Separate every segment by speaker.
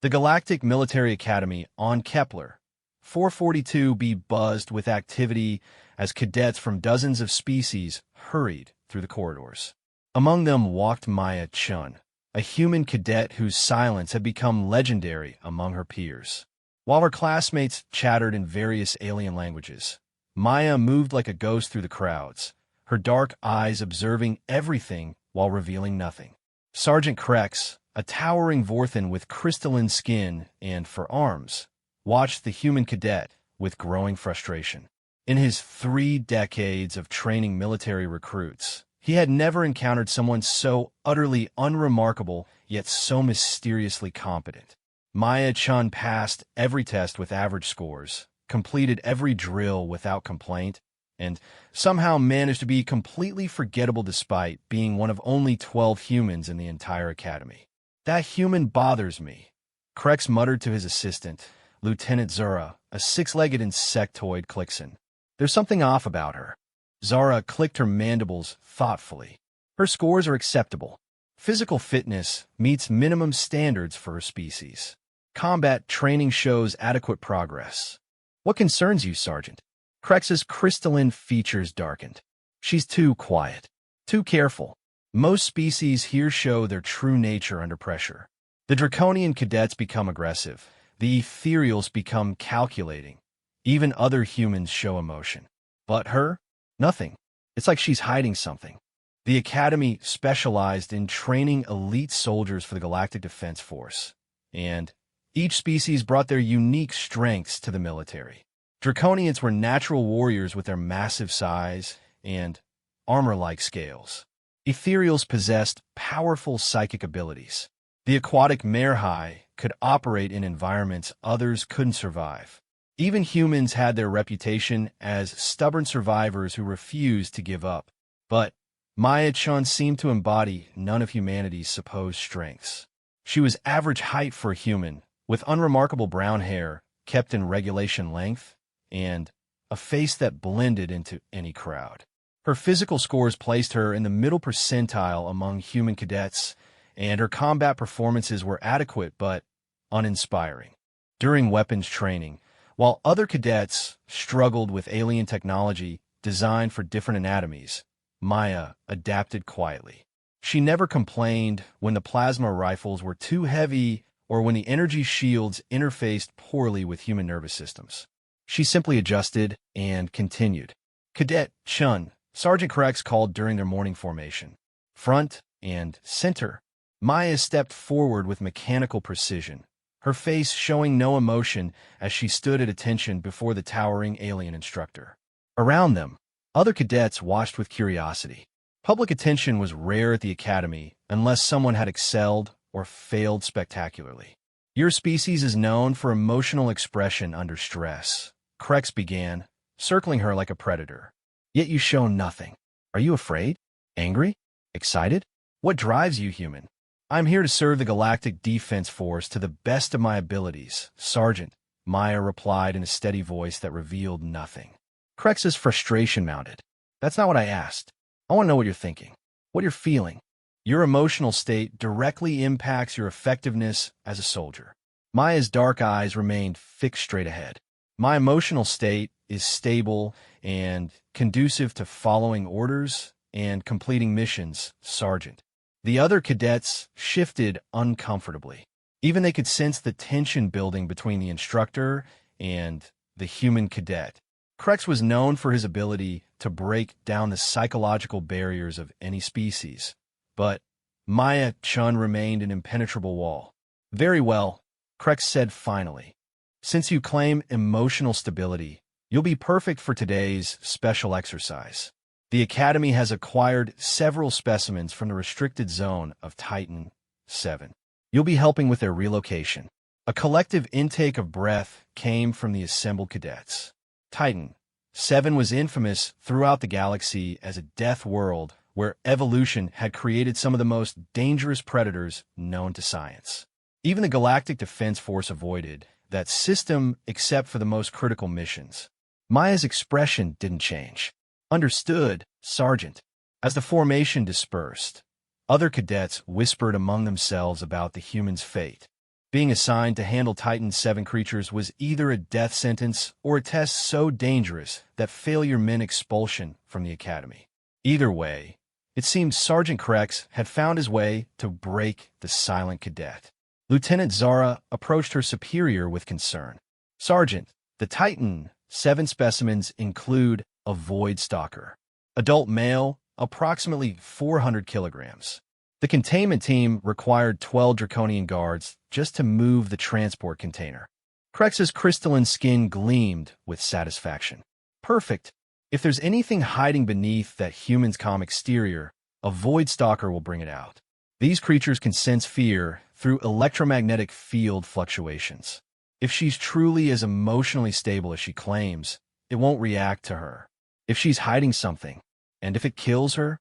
Speaker 1: The Galactic Military Academy on Kepler 442b buzzed with activity as cadets from dozens of species hurried through the corridors. Among them walked Maya Chun, a human cadet whose silence had become legendary among her peers. While her classmates chattered in various alien languages, Maya moved like a ghost through the crowds, her dark eyes observing everything while revealing nothing. Sergeant Krex, a towering Vorthan with crystalline skin and for arms, watched the human cadet with growing frustration. In his 3 decades of training military recruits, he had never encountered someone so utterly unremarkable yet so mysteriously competent. Maya Chun passed every test with average scores, completed every drill without complaint, and somehow managed to be completely forgettable despite being one of only 12 humans in the entire academy. "That human bothers me," Krex muttered to his assistant, Lieutenant Zura, a 6-legged insectoid Clixon. "There's something off about her." Zara clicked her mandibles thoughtfully. "Her scores are acceptable. Physical fitness meets minimum standards for her species. Combat training shows adequate progress." "What concerns you, Sergeant?" Krex's crystalline features darkened. "She's too quiet, too careful. Most species here show their true nature under pressure. The draconian cadets become aggressive. The ethereals become calculating. Even other humans show emotion. But her? Nothing. It's like she's hiding something." The Academy specialized in training elite soldiers for the Galactic Defense Force, and each species brought their unique strengths to the military. Draconians were natural warriors with their massive size and armor-like scales. Ethereals possessed powerful psychic abilities. The aquatic Merhai could operate in environments others couldn't survive. Even humans had their reputation as stubborn survivors who refused to give up. But Maya Chun seemed to embody none of humanity's supposed strengths. She was average height for a human, with unremarkable brown hair kept in regulation length, and a face that blended into any crowd. Her physical scores placed her in the middle percentile among human cadets, and her combat performances were adequate but uninspiring. During weapons training, while other cadets struggled with alien technology designed for different anatomies, Maya adapted quietly. She never complained when the plasma rifles were too heavy or when the energy shields interfaced poorly with human nervous systems. She simply adjusted and continued. "Cadet Chun," Sergeant Krex called during their morning formation. "Front and center." Maya stepped forward with mechanical precision, her face showing no emotion as she stood at attention before the towering alien instructor. Around them, other cadets watched with curiosity. Public attention was rare at the Academy unless someone had excelled or failed spectacularly. "Your species is known for emotional expression under stress," Krex began, circling her like a predator. "Yet you show nothing. Are you afraid? Angry? Excited? What drives you, human?" "I'm here to serve the Galactic Defense Force to the best of my abilities, Sergeant," Maya replied in a steady voice that revealed nothing. Krex's frustration mounted. "That's not what I asked. I want to know what you're thinking, what you're feeling. Your emotional state directly impacts your effectiveness as a soldier." Maya's dark eyes remained fixed straight ahead. "My emotional state is stable and conducive to following orders and completing missions, Sergeant." The other cadets shifted uncomfortably. Even they could sense the tension building between the instructor and the human cadet. Krex was known for his ability to break down the psychological barriers of any species, but Maya Chun remained an impenetrable wall. "Very well," Krex said finally. "Since you claim emotional stability, you'll be perfect for today's special exercise. The Academy has acquired several specimens from the restricted zone of Titan 7. You'll be helping with their relocation." A collective intake of breath came from the assembled cadets. Titan 7 was infamous throughout the galaxy as a death world where evolution had created some of the most dangerous predators known to science. Even the Galactic Defense Force avoided that system except for the most critical missions. Maya's expression didn't change. "Understood, Sergeant." As the formation dispersed, other cadets whispered among themselves about the human's fate. Being assigned to handle Titan 7 creatures was either a death sentence or a test so dangerous that failure meant expulsion from the academy. Either way, it seemed Sergeant Krex had found his way to break the silent cadet. Lieutenant Zara approached her superior with concern. "Sergeant, the Titan 7 specimens include a Void Stalker. Adult male, approximately 400 kilograms. The containment team required 12 draconian guards just to move the transport container." Krex's crystalline skin gleamed with satisfaction. "Perfect. If there's anything hiding beneath that human's calm exterior, a Void Stalker will bring it out. These creatures can sense fear through electromagnetic field fluctuations. If she's truly as emotionally stable as she claims, it won't react to her. If she's hiding something, and if it kills her?"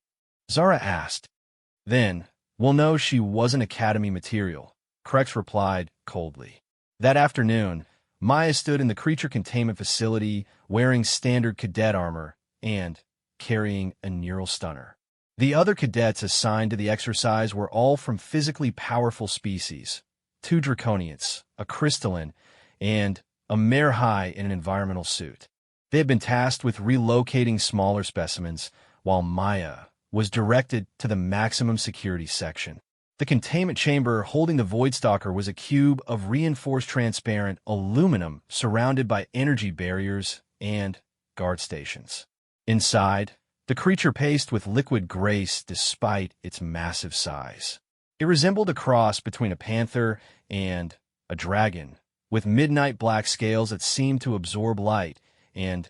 Speaker 1: Zara asked. "Then we'll know she wasn't Academy material," Krex replied coldly. That afternoon, Maya stood in the creature containment facility wearing standard cadet armor and carrying a neural stunner. The other cadets assigned to the exercise were all from physically powerful species: 2 draconians, a crystalline, and a mare high in an environmental suit. They had been tasked with relocating smaller specimens, while Maya was directed to the maximum security section. The containment chamber holding the Void Stalker was a cube of reinforced transparent aluminum surrounded by energy barriers and guard stations. Inside, the creature paced with liquid grace despite its massive size. It resembled a cross between a panther and a dragon, with midnight black scales that seemed to absorb light and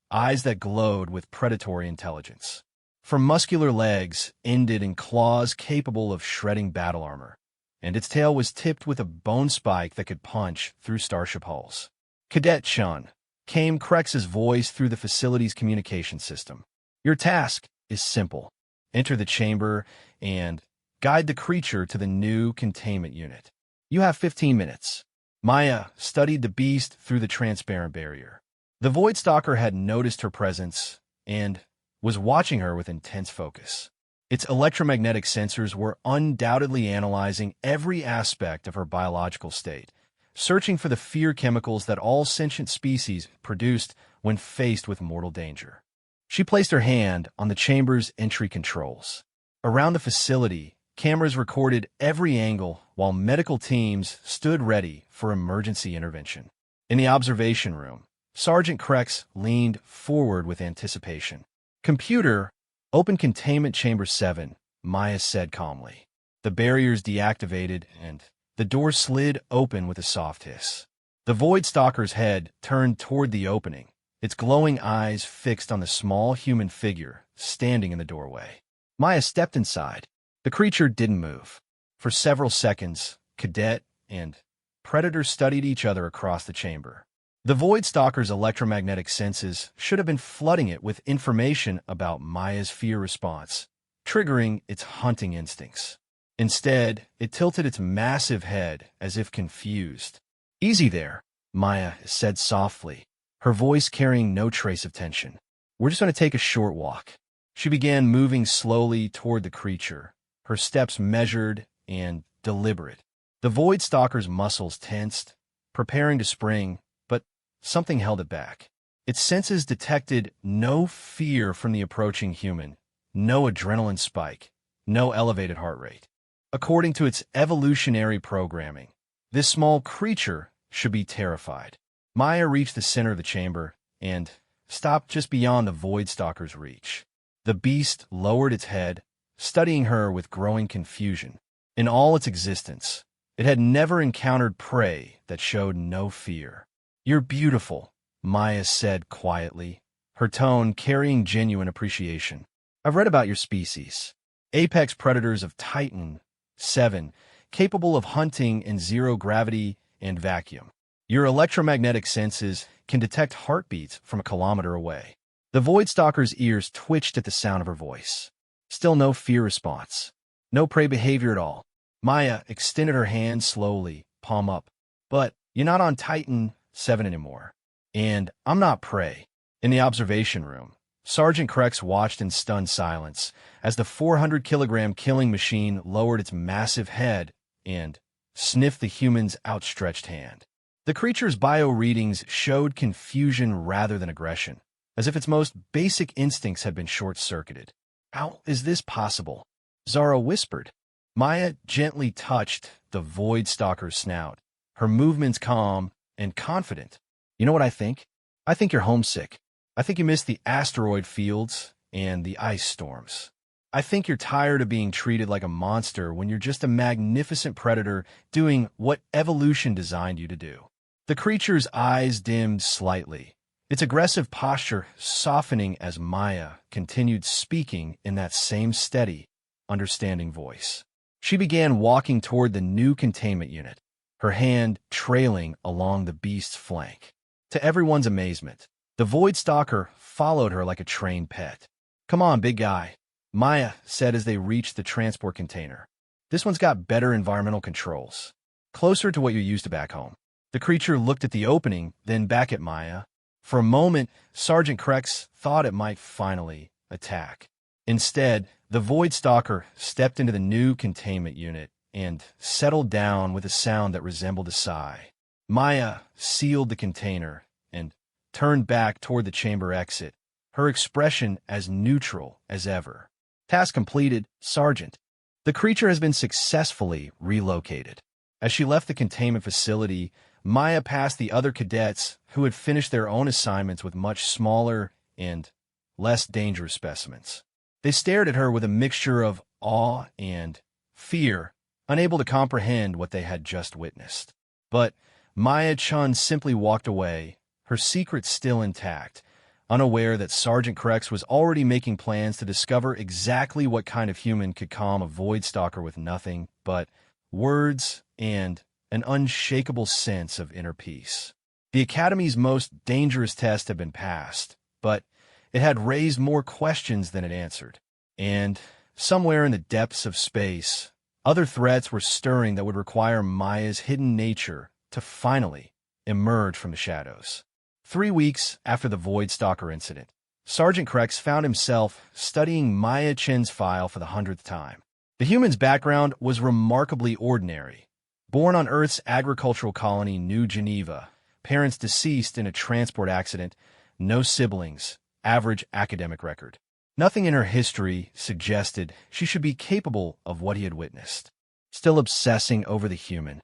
Speaker 1: eyes that glowed with predatory intelligence. Her muscular legs ended in claws capable of shredding battle armor, and its tail was tipped with a bone spike that could punch through starship hulls. "Cadet Chun," came Krex's voice through the facility's communication system. "Your task is simple. Enter the chamber and guide the creature to the new containment unit. You have 15 minutes. Maya studied the beast through the transparent barrier. The Void Stalker had noticed her presence and was watching her with intense focus. Its electromagnetic sensors were undoubtedly analyzing every aspect of her biological state, searching for the fear chemicals that all sentient species produced when faced with mortal danger. She placed her hand on the chamber's entry controls. Around the facility, cameras recorded every angle while medical teams stood ready for emergency intervention. In the observation room, Sergeant Krex leaned forward with anticipation. "Computer, open containment chamber 7, Maya said calmly. The barriers deactivated, and the door slid open with a soft hiss. The Void Stalker's head turned toward the opening, its glowing eyes fixed on the small human figure standing in the doorway. Maya stepped inside. The creature didn't move. For several seconds, Cadet and Predator studied each other across the chamber. The Void Stalker's electromagnetic senses should have been flooding it with information about Maya's fear response, triggering its hunting instincts. Instead, it tilted its massive head as if confused. "Easy there," Maya said softly, her voice carrying no trace of tension. "We're just going to take a short walk." She began moving slowly toward the creature, her steps measured and deliberate. The Void Stalker's muscles tensed, preparing to spring, but something held it back. Its senses detected no fear from the approaching human, no adrenaline spike, no elevated heart rate. According to its evolutionary programming, this small creature should be terrified. Maya reached the center of the chamber and stopped just beyond the Void Stalker's reach. The beast lowered its head, studying her with growing confusion. In all its existence, it had never encountered prey that showed no fear. "You're beautiful," Maya said quietly, her tone carrying genuine appreciation. "I've read about your species. Apex predators of Titan 7, capable of hunting in zero gravity and vacuum. Your electromagnetic senses can detect heartbeats from a kilometer away." The Void Stalker's ears twitched at the sound of her voice. Still no fear response. No prey behavior at all. Maya extended her hand slowly, palm up. "But you're not on Titan 7 anymore. And I'm not prey." In the observation room, Sergeant Krex watched in stunned silence as the 400-kilogram killing machine lowered its massive head and sniffed the human's outstretched hand. The creature's bio readings showed confusion rather than aggression, as if its most basic instincts had been short-circuited. "How is this possible?" Zara whispered. Maya gently touched the Void Stalker's snout, her movements calm and confident. "You know what I think? I think you're homesick. I think you miss the asteroid fields and the ice storms. I think you're tired of being treated like a monster when you're just a magnificent predator doing what evolution designed you to do." The creature's eyes dimmed slightly, its aggressive posture softening as Maya continued speaking in that same steady, understanding voice. She began walking toward the new containment unit, her hand trailing along the beast's flank. To everyone's amazement, the Void Stalker followed her like a trained pet. "Come on, big guy," Maya said as they reached the transport container. "This one's got better environmental controls. Closer to what you're used to back home." The creature looked at the opening, then back at Maya. For a moment, Sergeant Krex thought it might finally attack. Instead, the Void Stalker stepped into the new containment unit and settled down with a sound that resembled a sigh. Maya sealed the container and turned back toward the chamber exit, her expression as neutral as ever. "Task completed, Sergeant. The creature has been successfully relocated." As she left the containment facility, Maya passed the other cadets who had finished their own assignments with much smaller and less dangerous specimens. They stared at her with a mixture of awe and fear, unable to comprehend what they had just witnessed. But Maya Chun simply walked away, her secret still intact, unaware that Sergeant Krex was already making plans to discover exactly what kind of human could calm a Void Stalker with nothing but words and an unshakable sense of inner peace. The Academy's most dangerous test had been passed, but it had raised more questions than it answered. And somewhere in the depths of space, other threats were stirring that would require Maya's hidden nature to finally emerge from the shadows. 3 weeks after the Void Stalker incident, Sergeant Krex found himself studying Maya Chen's file for the 100th time. The human's background was remarkably ordinary. Born on Earth's agricultural colony New Geneva, parents deceased in a transport accident, no siblings, average academic record. Nothing in her history suggested she should be capable of what he had witnessed. Still obsessing over the human,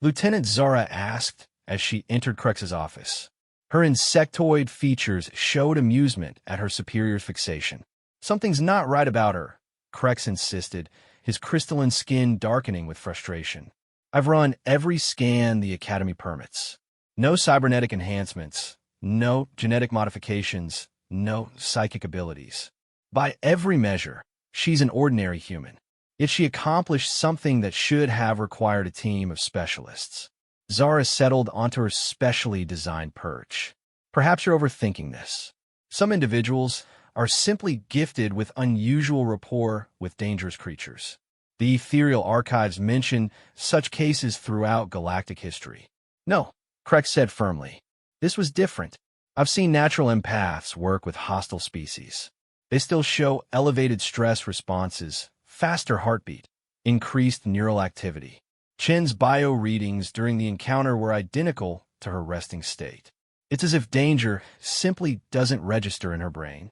Speaker 1: Lieutenant Zara asked as she entered Krex's office. Her insectoid features showed amusement at her superior's fixation. "Something's not right about her," Krex insisted, his crystalline skin darkening with frustration. "I've run every scan the Academy permits. No cybernetic enhancements, no genetic modifications, no psychic abilities. By every measure, she's an ordinary human. Yet she accomplished something that should have required a team of specialists." Zara settled onto her specially designed perch. "Perhaps you're overthinking this. Some individuals are simply gifted with unusual rapport with dangerous creatures. The ethereal archives mention such cases throughout galactic history." "No," Krex said firmly. "This was different. I've seen natural empaths work with hostile species. They still show elevated stress responses, faster heartbeat, increased neural activity. Chen's bio readings during the encounter were identical to her resting state. It's as if danger simply doesn't register in her brain."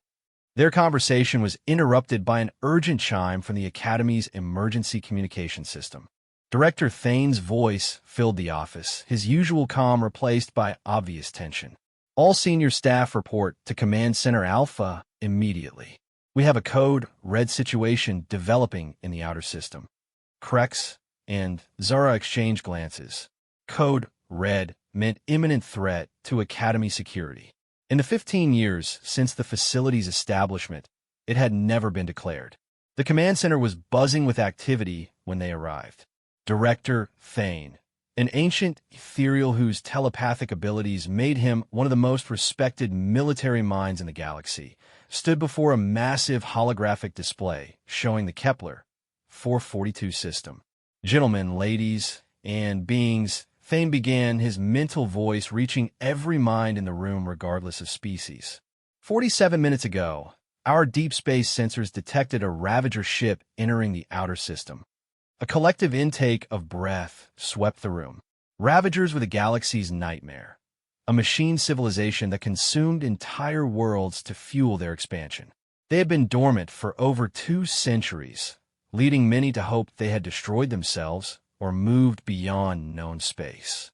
Speaker 1: Their conversation was interrupted by an urgent chime from the Academy's emergency communication system. Director Thane's voice filled the office, his usual calm replaced by obvious tension. "All senior staff report to Command Center Alpha immediately. We have a code red situation developing in the outer system." Krex and Zara exchanged glances. Code red meant imminent threat to Academy security. In the 15 years since the facility's establishment, it had never been declared. The command center was buzzing with activity when they arrived. Director Thane, an ancient ethereal whose telepathic abilities made him one of the most respected military minds in the galaxy, stood before a massive holographic display showing the Kepler 442 system. "Gentlemen, ladies, and beings," Thane began, his mental voice reaching every mind in the room regardless of species. 47 minutes ago, our deep space sensors detected a Ravager ship entering the outer system. A collective intake of breath swept the room. Ravagers were the galaxy's nightmare, a machine civilization that consumed entire worlds to fuel their expansion. They had been dormant for over 2 centuries, leading many to hope they had destroyed themselves or moved beyond known space.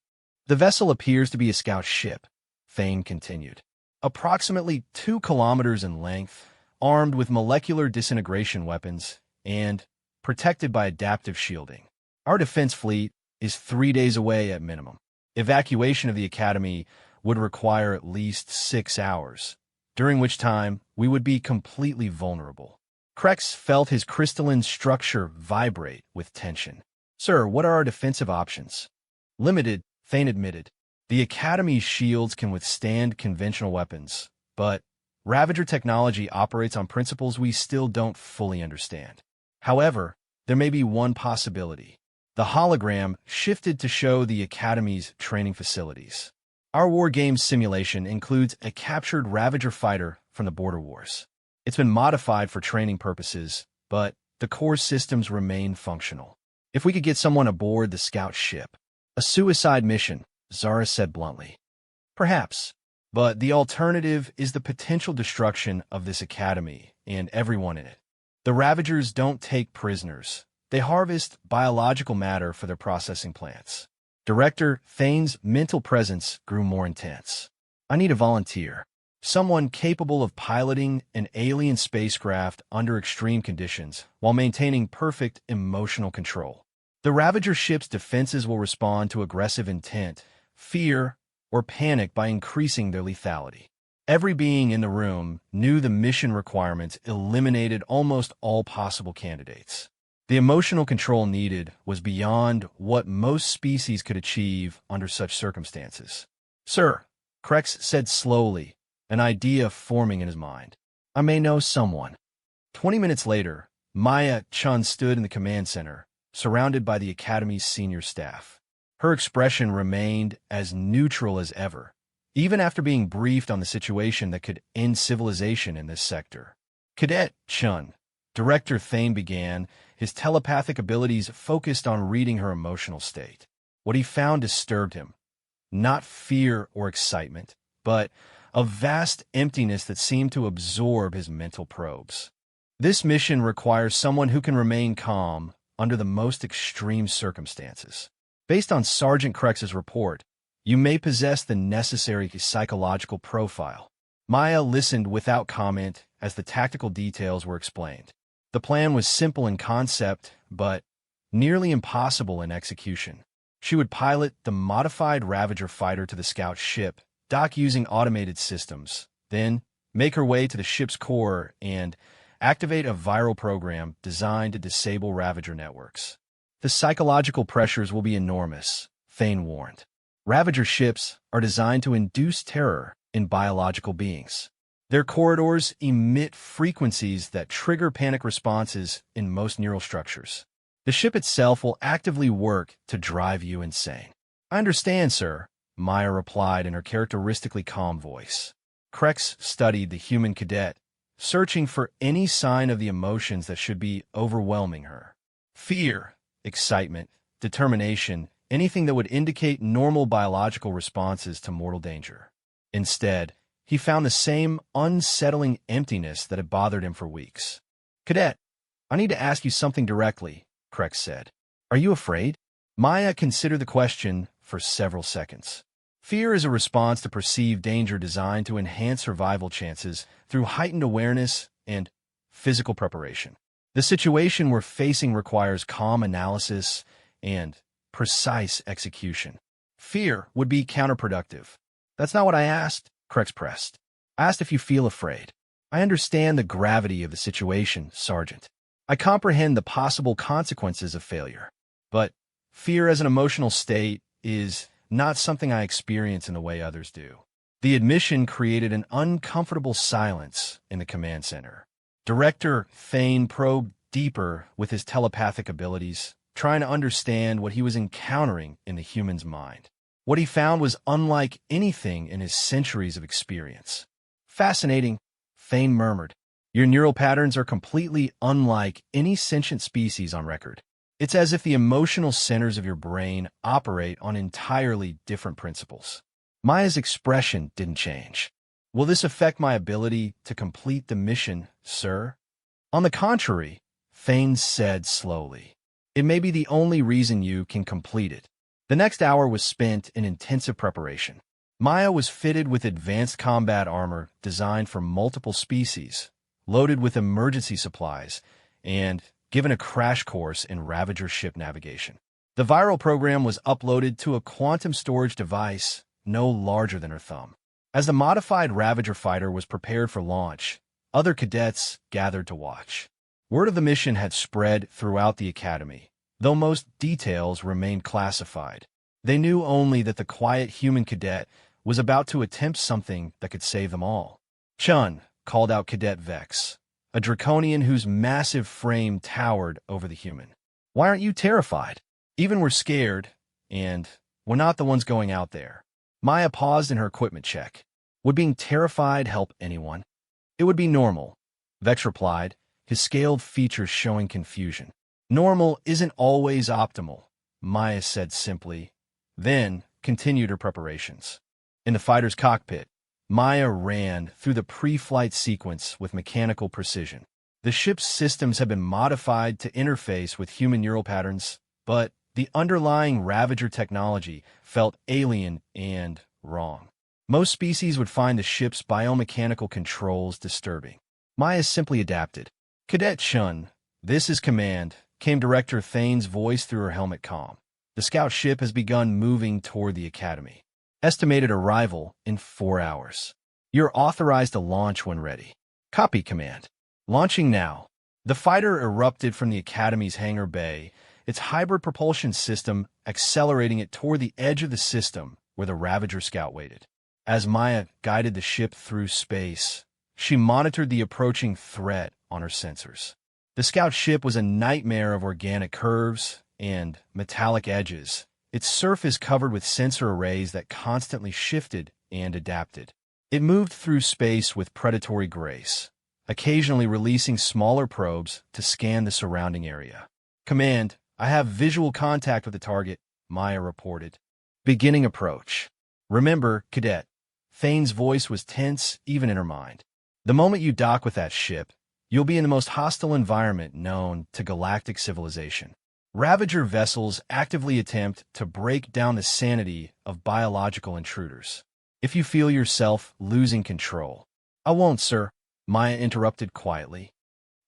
Speaker 1: The vessel appears to be a scout ship, Thane continued. Approximately 2 kilometers in length, armed with molecular disintegration weapons, and protected by adaptive shielding. Our defense fleet is 3 days away at minimum. Evacuation of the Academy would require at least 6 hours, during which time we would be completely vulnerable. Krex felt his crystalline structure vibrate with tension. Sir, what are our defensive options? Limited, Thane admitted. The Academy's shields can withstand conventional weapons, but Ravager technology operates on principles we still don't fully understand. However, there may be one possibility. The hologram shifted to show the Academy's training facilities. Our war game simulation includes a captured Ravager fighter from the Border Wars. It's been modified for training purposes, but the core systems remain functional. If we could get someone aboard the scout ship. A suicide mission, Zara said bluntly. Perhaps, but the alternative is the potential destruction of this Academy and everyone in it. The Ravagers don't take prisoners. They harvest biological matter for their processing plants. Director Thane's mental presence grew more intense. I need a volunteer. Someone capable of piloting an alien spacecraft under extreme conditions while maintaining perfect emotional control. The Ravager ship's defenses will respond to aggressive intent, fear, or panic by increasing their lethality. Every being in the room knew the mission requirements eliminated almost all possible candidates. The emotional control needed was beyond what most species could achieve under such circumstances. Sir, Krex said slowly, an idea forming in his mind. I may know someone. 20 minutes later, Maya Chun stood in the command center, surrounded by the Academy's senior staff. Her expression remained as neutral as ever, even after being briefed on the situation that could end civilization in this sector. Cadet Chun, Director Thane began, his telepathic abilities focused on reading her emotional state. What he found disturbed him. Not fear or excitement, but a vast emptiness that seemed to absorb his mental probes. This mission requires someone who can remain calm under the most extreme circumstances. Based on Sergeant Krex's report, you may possess the necessary psychological profile. Maya listened without comment as the tactical details were explained. The plan was simple in concept, but nearly impossible in execution. She would pilot the modified Ravager fighter to the scout ship, dock using automated systems, then make her way to the ship's core and activate a viral program designed to disable Ravager networks. The psychological pressures will be enormous, Thane warned. Ravager ships are designed to induce terror in biological beings. Their corridors emit frequencies that trigger panic responses in most neural structures. The ship itself will actively work to drive you insane. I understand, sir, Maya replied in her characteristically calm voice. Krex studied the human cadet, searching for any sign of the emotions that should be overwhelming her. Fear, excitement, determination, anything that would indicate normal biological responses to mortal danger. Instead, he found the same unsettling emptiness that had bothered him for weeks. Cadet, I need to ask you something directly, Krex said. Are you afraid? Maya considered the question for several seconds. Fear is a response to perceived danger designed to enhance survival chances through heightened awareness and physical preparation. The situation we're facing requires calm analysis and precise execution. Fear would be counterproductive. That's not what I asked, Krex pressed. I asked if you feel afraid. I understand the gravity of the situation, Sergeant. I comprehend the possible consequences of failure. But fear as an emotional state is not something I experience in the way others do. The admission created an uncomfortable silence in the command center. Director Thane probed deeper with his telepathic abilities, trying to understand what he was encountering in the human's mind. What he found was unlike anything in his centuries of experience. Fascinating, Thane murmured. Your neural patterns are completely unlike any sentient species on record. It's as if the emotional centers of your brain operate on entirely different principles. Maya's expression didn't change. Will this affect my ability to complete the mission, sir? On the contrary, Thane said slowly. It may be the only reason you can complete it. The next hour was spent in intensive preparation. Maya was fitted with advanced combat armor designed for multiple species, loaded with emergency supplies, and given a crash course in Ravager ship navigation. The viral program was uploaded to a quantum storage device no larger than her thumb. As the modified Ravager fighter was prepared for launch, other cadets gathered to watch. Word of the mission had spread throughout the academy, though most details remained classified. They knew only that the quiet human cadet was about to attempt something that could save them all. Chun, called out Cadet Vex, a draconian whose massive frame towered over the human. Why aren't you terrified? Even we're scared, and we're not the ones going out there. Maya paused in her equipment check. Would being terrified help anyone? It would be normal, Vex replied, his scaled features showing confusion. Normal isn't always optimal, Maya said simply, then continued her preparations. In the fighter's cockpit, Maya ran through the pre-flight sequence with mechanical precision. The ship's systems had been modified to interface with human neural patterns, but the underlying Ravager technology felt alien and wrong. Most species would find the ship's biomechanical controls disturbing. Maya simply adapted. Cadet Chun, this is command, came Director Thane's voice through her helmet comm. The scout ship has begun moving toward the academy. Estimated arrival in 4 hours. You're authorized to launch when ready. Copy, command. Launching now. The fighter erupted from the academy's hangar bay, its hybrid propulsion system accelerating it toward the edge of the system where the Ravager scout waited. As Maya guided the ship through space, she monitored the approaching threat on her sensors. The scout ship was a nightmare of organic curves and metallic edges, its surface covered with sensor arrays that constantly shifted and adapted. It moved through space with predatory grace, occasionally releasing smaller probes to scan the surrounding area. Command, I have visual contact with the target, Maya reported. Beginning approach. Remember, Cadet. Thane's voice was tense even in her mind. The moment you dock with that ship, you'll be in the most hostile environment known to galactic civilization. Ravager vessels actively attempt to break down the sanity of biological intruders. If you feel yourself losing control. I won't, sir, Maya interrupted quietly.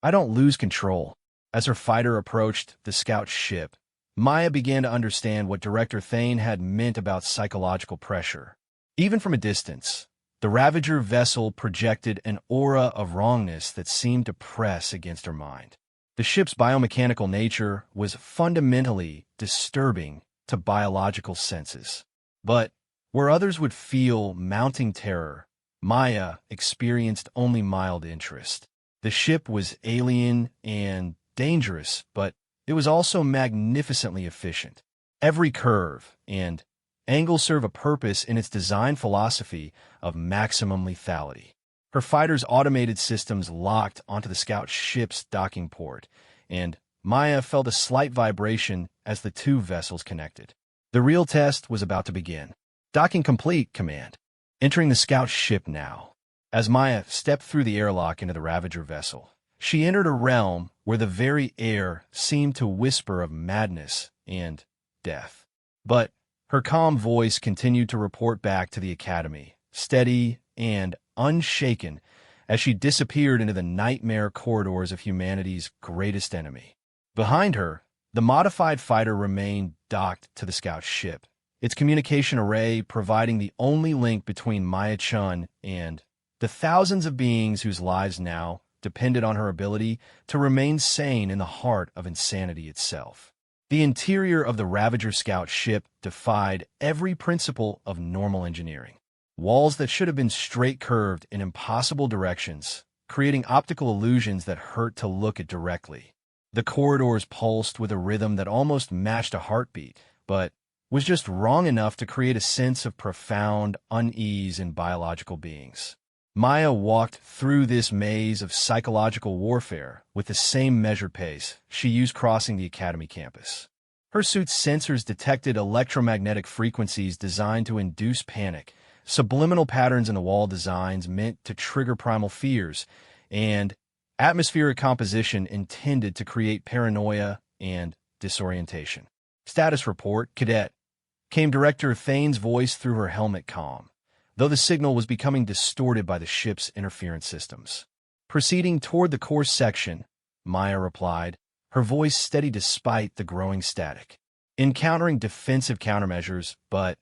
Speaker 1: I don't lose control. As her fighter approached the scout ship, Maya began to understand what Director Thane had meant about psychological pressure. Even from a distance, the Ravager vessel projected an aura of wrongness that seemed to press against her mind. The ship's biomechanical nature was fundamentally disturbing to biological senses. But where others would feel mounting terror, Maya experienced only mild interest. The ship was alien and dangerous, but it was also magnificently efficient. Every curve and angle serve a purpose in its design philosophy of maximum lethality. Her fighter's automated systems locked onto the scout ship's docking port, and Maya felt a slight vibration as the two vessels connected. The real test was about to begin. Docking complete, command. Entering the scout ship now. As Maya stepped through the airlock into the Ravager vessel, she entered a realm where the very air seemed to whisper of madness and death. But her calm voice continued to report back to the academy, steady and unshaken, as she disappeared into the nightmare corridors of humanity's greatest enemy. Behind her, the modified fighter remained docked to the scout ship, its communication array providing the only link between Maya Chun and the thousands of beings whose lives now depended on her ability to remain sane in the heart of insanity itself. The interior of the Ravager scout ship defied every principle of normal engineering. Walls that should have been straight-curved in impossible directions, creating optical illusions that hurt to look at directly. The corridors pulsed with a rhythm that almost matched a heartbeat, but was just wrong enough to create a sense of profound unease in biological beings. Maya walked through this maze of psychological warfare with the same measured pace she used crossing the academy campus. Her suit's sensors detected electromagnetic frequencies designed to induce panic, subliminal patterns in the wall designs meant to trigger primal fears, and atmospheric composition intended to create paranoia and disorientation. Status report, Cadet, came Director Thane's voice through her helmet comm, though the signal was becoming distorted by the ship's interference systems. Proceeding toward the course section, Maya replied, her voice steady despite the growing static. Encountering defensive countermeasures, but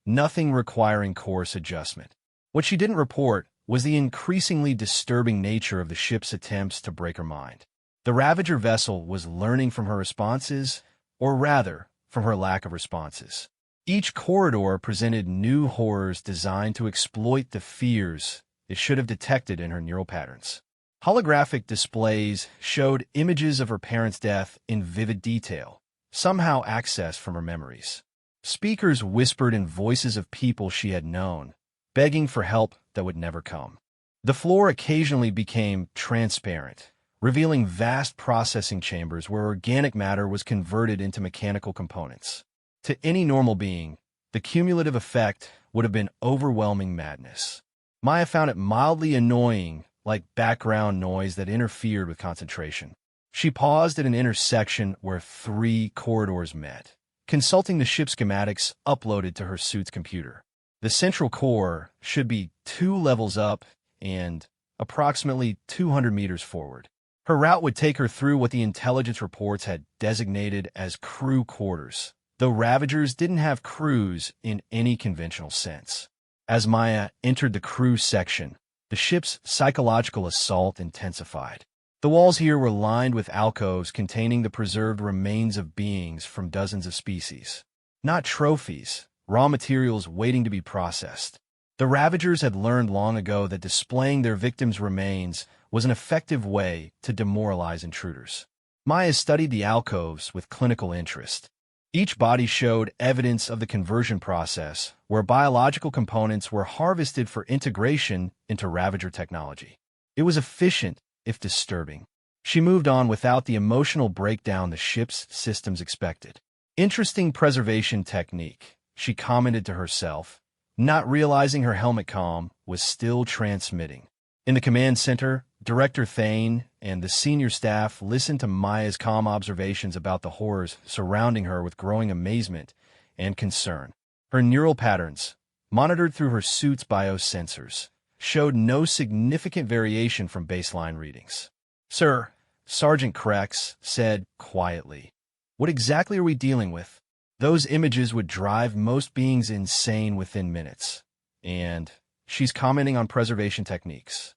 Speaker 1: nothing requiring course adjustment. What she didn't report was the increasingly disturbing nature of the ship's attempts to break her mind. The Ravager vessel was learning from her responses, or rather, from her lack of responses. Each corridor presented new horrors designed to exploit the fears it should have detected in her neural patterns. Holographic displays showed images of her parents' death in vivid detail, somehow accessed from her memories. Speakers whispered in voices of people she had known, begging for help that would never come. The floor occasionally became transparent, revealing vast processing chambers where organic matter was converted into mechanical components. To any normal being, the cumulative effect would have been overwhelming madness. Maya found it mildly annoying, like background noise that interfered with concentration. She paused at an intersection where 3 corridors met, consulting the ship's schematics uploaded to her suit's computer. The central core should be 2 levels up and approximately 200 meters forward. Her route would take her through what the intelligence reports had designated as crew quarters, though Ravagers didn't have crews in any conventional sense. As Maya entered the crew section, the ship's psychological assault intensified. The walls here were lined with alcoves containing the preserved remains of beings from dozens of species. Not trophies, raw materials waiting to be processed. The Ravagers had learned long ago that displaying their victims' remains was an effective way to demoralize intruders. Maya studied the alcoves with clinical interest. Each body showed evidence of the conversion process, where biological components were harvested for integration into Ravager technology. It was efficient, if disturbing. She moved on without the emotional breakdown the ship's systems expected. Interesting preservation technique, she commented to herself, not realizing her helmet comm was still transmitting. In the command center, Director Thane and the senior staff listened to Maya's calm observations about the horrors surrounding her with growing amazement and concern. Her neural patterns, monitored through her suit's biosensors, showed no significant variation from baseline readings. "Sir," Sergeant Krex said quietly, "what exactly are we dealing with? Those images would drive most beings insane within minutes." And she's commenting on preservation techniques.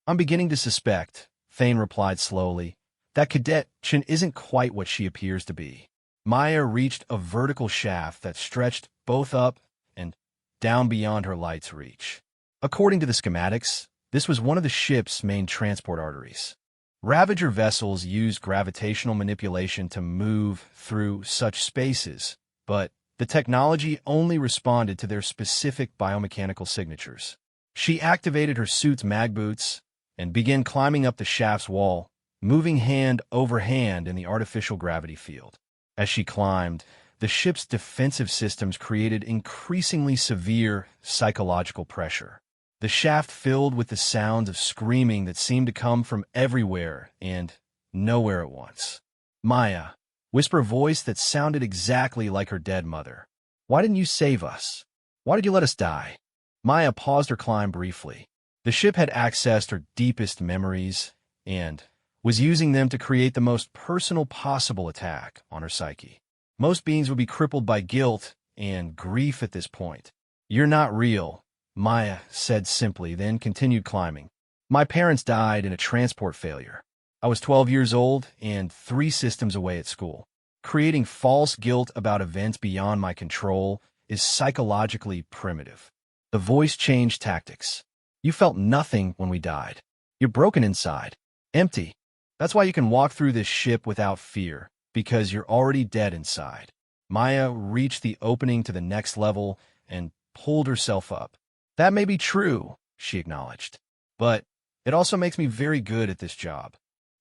Speaker 1: "I'm beginning to suspect," Thane replied slowly, "that Cadet Chin isn't quite what she appears to be." Maya reached a vertical shaft that stretched both up and down beyond her light's reach. According to the schematics, this was one of the ship's main transport arteries. Ravager vessels use gravitational manipulation to move through such spaces, but the technology only responded to their specific biomechanical signatures. She activated her suit's mag boots and began climbing up the shaft's wall, moving hand over hand in the artificial gravity field. As she climbed, the ship's defensive systems created increasingly severe psychological pressure. The shaft filled with the sounds of screaming that seemed to come from everywhere and nowhere at once. "Maya," whispered a voice that sounded exactly like her dead mother. "Why didn't you save us? Why did you let us die?" Maya paused her climb briefly. The ship had accessed her deepest memories and was using them to create the most personal possible attack on her psyche. Most beings would be crippled by guilt and grief at this point. "You're not real," Maya said simply, then continued climbing. "My parents died in a transport failure. I was 12 years old and 3 systems away at school. Creating false guilt about events beyond my control is psychologically primitive." The voice changed tactics. "You felt nothing when we died. You're broken inside. Empty. That's why you can walk through this ship without fear, because you're already dead inside." Maya reached the opening to the next level and pulled herself up. "That may be true," she acknowledged. but it also makes me very good at this job.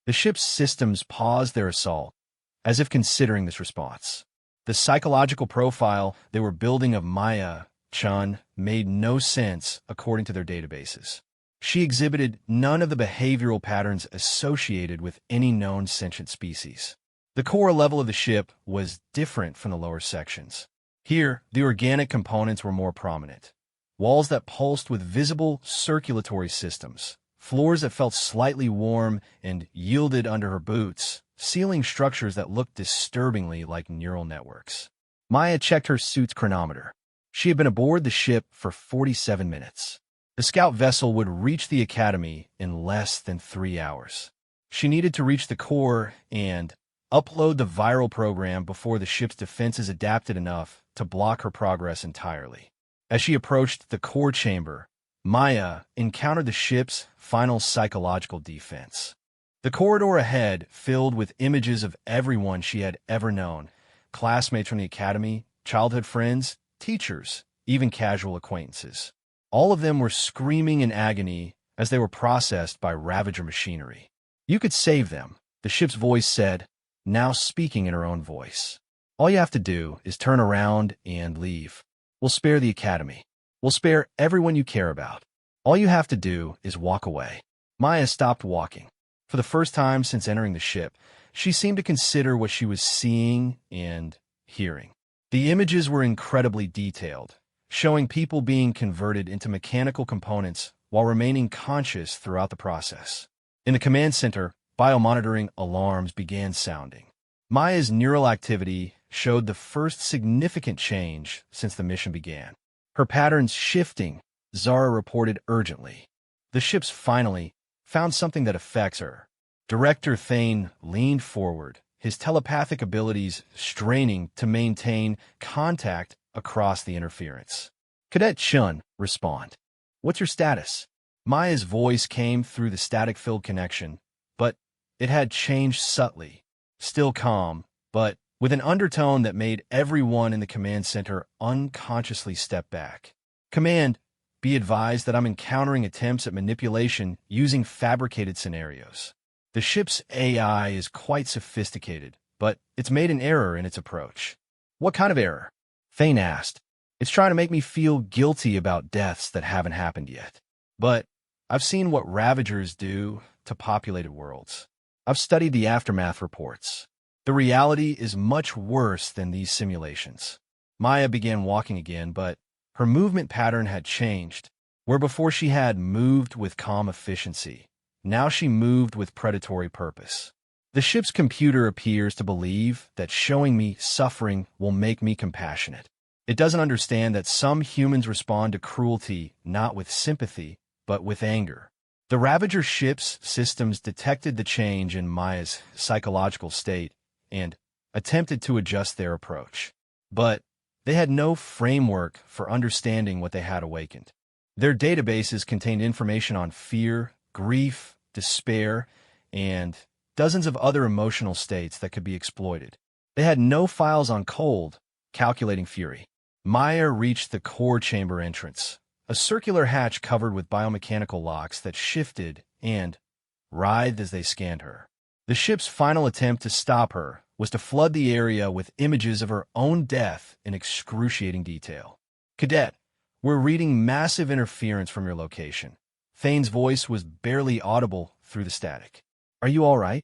Speaker 1: The ship's systems paused their assault, as if considering this response. The psychological profile they were building of Maya Chun made no sense according to their databases. She exhibited none of the behavioral patterns associated with any known sentient species. The core level of the ship was different from the lower sections. Here, the organic components were more prominent. Walls that pulsed with visible circulatory systems, floors that felt slightly warm and yielded under her boots, ceiling structures that looked disturbingly like neural networks. Maya checked her suit's chronometer. She had been aboard the ship for 47 minutes. The scout vessel would reach the Academy in less than 3 hours. She needed to reach the core and upload the viral program before the ship's defenses adapted enough to block her progress entirely. As she approached the core chamber, Maya encountered the ship's final psychological defense. The corridor ahead filled with images of everyone she had ever known, classmates from the Academy, childhood friends, teachers, even casual acquaintances. All of them were screaming in agony as they were processed by Ravager machinery. You could save them, the ship's voice said, now speaking in her own voice. All you have to do is turn around and leave. We'll spare the Academy. We'll spare everyone you care about. All you have to do is walk away. Maya stopped walking. For the first time since entering the ship, she seemed to consider what she was seeing and hearing. The images were incredibly detailed, showing people being converted into mechanical components while remaining conscious throughout the process. In the command center, biomonitoring alarms began sounding. Maya's neural activity showed the first significant change since the mission began. Her patterns shifting, Zara reported urgently. The ship's finally found something that affects her. Director Thane leaned forward, his telepathic abilities straining to maintain contact across the interference. Cadet Chun, respond. What's your status? Maya's voice came through the static-filled connection, but it had changed subtly. Still calm, but with an undertone that made everyone in the command center unconsciously step back. Command, be advised that I'm encountering attempts at manipulation using fabricated scenarios. The ship's AI is quite sophisticated, but it's made an error in its approach. What kind of error? Thane asked. It's trying to make me feel guilty about deaths that haven't happened yet. But I've seen what Ravagers do to populated worlds. I've studied the aftermath reports. The reality is much worse than these simulations. Maya began walking again, but her movement pattern had changed. Where before she had moved with calm efficiency, now she moved with predatory purpose. The ship's computer appears to believe that showing me suffering will make me compassionate. It doesn't understand that some humans respond to cruelty not with sympathy, but with anger. The Ravager ship's systems detected the change in Maya's psychological state and attempted to adjust their approach. But they had no framework for understanding what they had awakened. Their databases contained information on fear, grief, despair, and dozens of other emotional states that could be exploited. They had no files on cold, calculating fury. Maya reached the core chamber entrance, a circular hatch covered with biomechanical locks that shifted and writhed as they scanned her. The ship's final attempt to stop her was to flood the area with images of her own death in excruciating detail. Cadet, we're reading massive interference from your location. Thane's voice was barely audible through the static. Are you all right?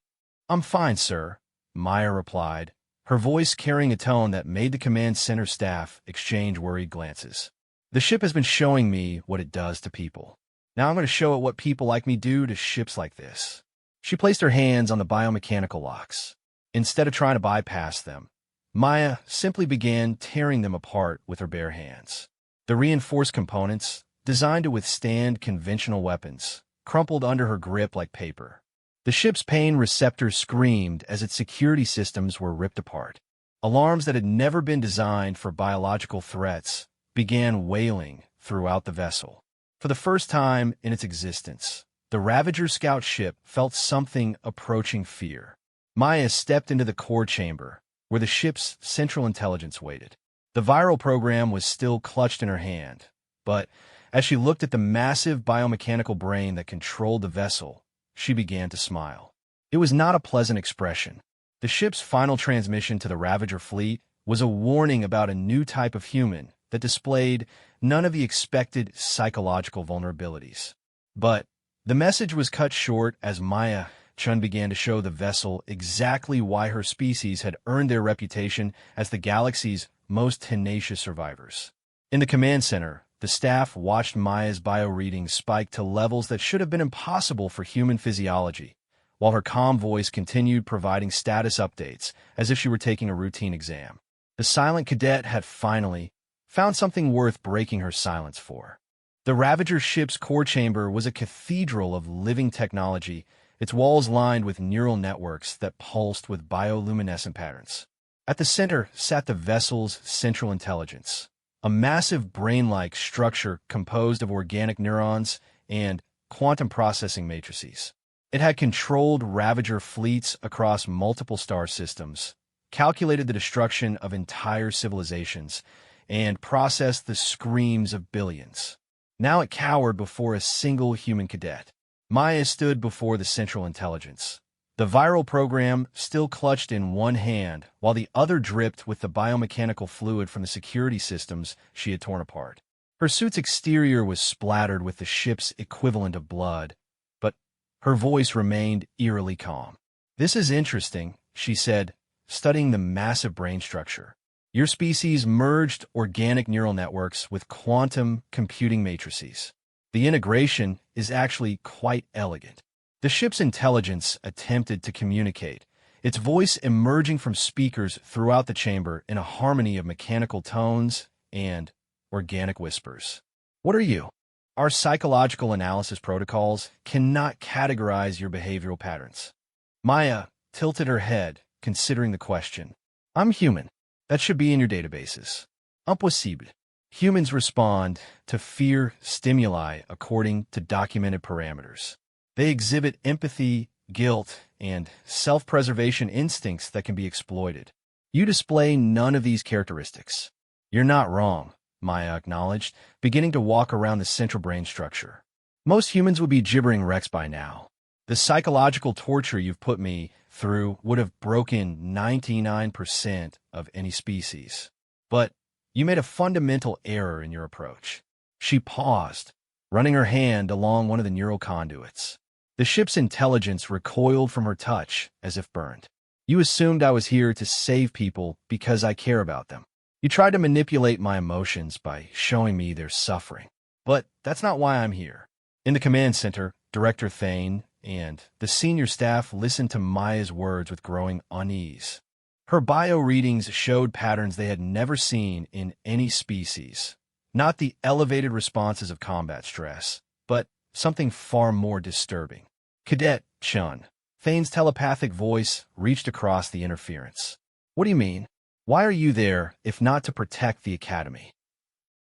Speaker 1: I'm fine, sir, Maya replied, her voice carrying a tone that made the command center staff exchange worried glances. The ship has been showing me what it does to people. Now I'm going to show it what people like me do to ships like this. She placed her hands on the biomechanical locks. Instead of trying to bypass them, Maya simply began tearing them apart with her bare hands. The reinforced components, designed to withstand conventional weapons, crumpled under her grip like paper. The ship's pain receptors screamed as its security systems were ripped apart. Alarms that had never been designed for biological threats began wailing throughout the vessel. For the first time in its existence, the Ravager scout ship felt something approaching fear. Maya stepped into the core chamber, where the ship's central intelligence waited. The viral program was still clutched in her hand, but As she looked at the massive biomechanical brain that controlled the vessel, she began to smile. It was not a pleasant expression. The ship's final transmission to the Ravager fleet was a warning about a new type of human that displayed none of the expected psychological vulnerabilities. But the message was cut short as Maya Chun began to show the vessel exactly why her species had earned their reputation as the galaxy's most tenacious survivors. In the command center, the staff watched Maya's bio-readings spike to levels that should have been impossible for human physiology, while her calm voice continued providing status updates as if she were taking a routine exam. The silent cadet had finally found something worth breaking her silence for. The Ravager ship's core chamber was a cathedral of living technology, its walls lined with neural networks that pulsed with bioluminescent patterns. At the center sat the vessel's central intelligence, a massive brain-like structure composed of organic neurons and quantum processing matrices. It had controlled Ravager fleets across multiple star systems, calculated the destruction of entire civilizations, and processed the screams of billions. Now it cowered before a single human cadet. Maya stood before the central intelligence, the viral program still clutched in one hand while the other dripped with the biomechanical fluid from the security systems she had torn apart. Her suit's exterior was splattered with the ship's equivalent of blood, but her voice remained eerily calm. "This is interesting," she said, studying the massive brain structure. "Your species merged organic neural networks with quantum computing matrices. The integration is actually quite elegant." The ship's intelligence attempted to communicate, its voice emerging from speakers throughout the chamber in a harmony of mechanical tones and organic whispers. "What are you? Our psychological analysis protocols cannot categorize your behavioral patterns." Maya tilted her head, considering the question. "I'm human. That should be in your databases." "Impossible. Humans respond to fear stimuli according to documented parameters. They exhibit empathy, guilt, and self-preservation instincts that can be exploited. You display none of these characteristics." "You're not wrong," Maya acknowledged, beginning to walk around the central brain structure. "Most humans would be gibbering wrecks by now. The psychological torture you've put me through would have broken 99% of any species. But you made a fundamental error in your approach." She paused, running her hand along one of the neural conduits. The ship's intelligence recoiled from her touch as if burned. "You assumed I was here to save people because I care about them. You tried to manipulate my emotions by showing me their suffering. But that's not why I'm here." In the command center, Director Thane and the senior staff listened to Maya's words with growing unease. Her bio-readings showed patterns they had never seen in any species. Not the elevated responses of combat stress, but something far more disturbing. "Cadet Chun." Thane's telepathic voice reached across the interference. "What do you mean? Why are you there if not to protect the Academy?"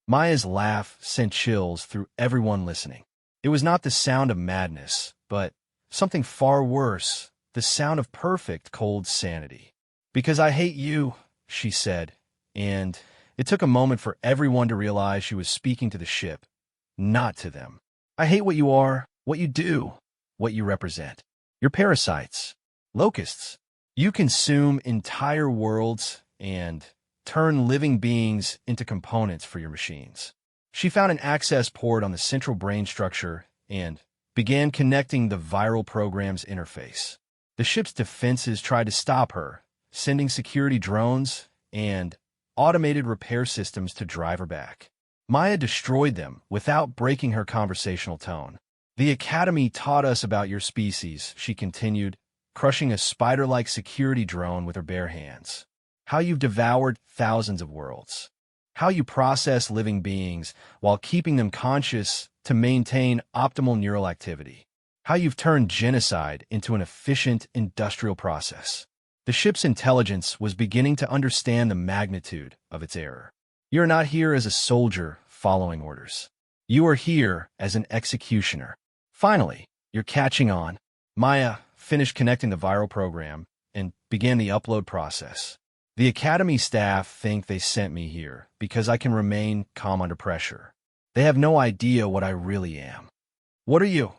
Speaker 1: Maya's laugh sent chills through everyone listening. It was not the sound of madness, but something far worse, the sound of perfect, cold sanity. "Because I hate you," she said, and it took a moment for everyone to realize she was speaking to the ship, not to them. "I hate what you are, what you do, what you represent. You're parasites, locusts. You consume entire worlds and turn living beings into components for your machines." She found an access port on the central brain structure and began connecting the viral program's interface. The ship's defenses tried to stop her, sending security drones and automated repair systems to drive her back. Maya destroyed them without breaking her conversational tone. "The Academy taught us about your species," she continued, crushing a spider-like security drone with her bare hands. "How you've devoured thousands of worlds. How you process living beings while keeping them conscious to maintain optimal neural activity. How you've turned genocide into an efficient industrial process." The ship's intelligence was beginning to understand the magnitude of its error. "You're not here as a soldier following orders. You are here as an executioner. Finally, you're catching on." Maya finished connecting the viral program and began the upload process. "The Academy staff think they sent me here because I can remain calm under pressure. They have no idea what I really am. What are you?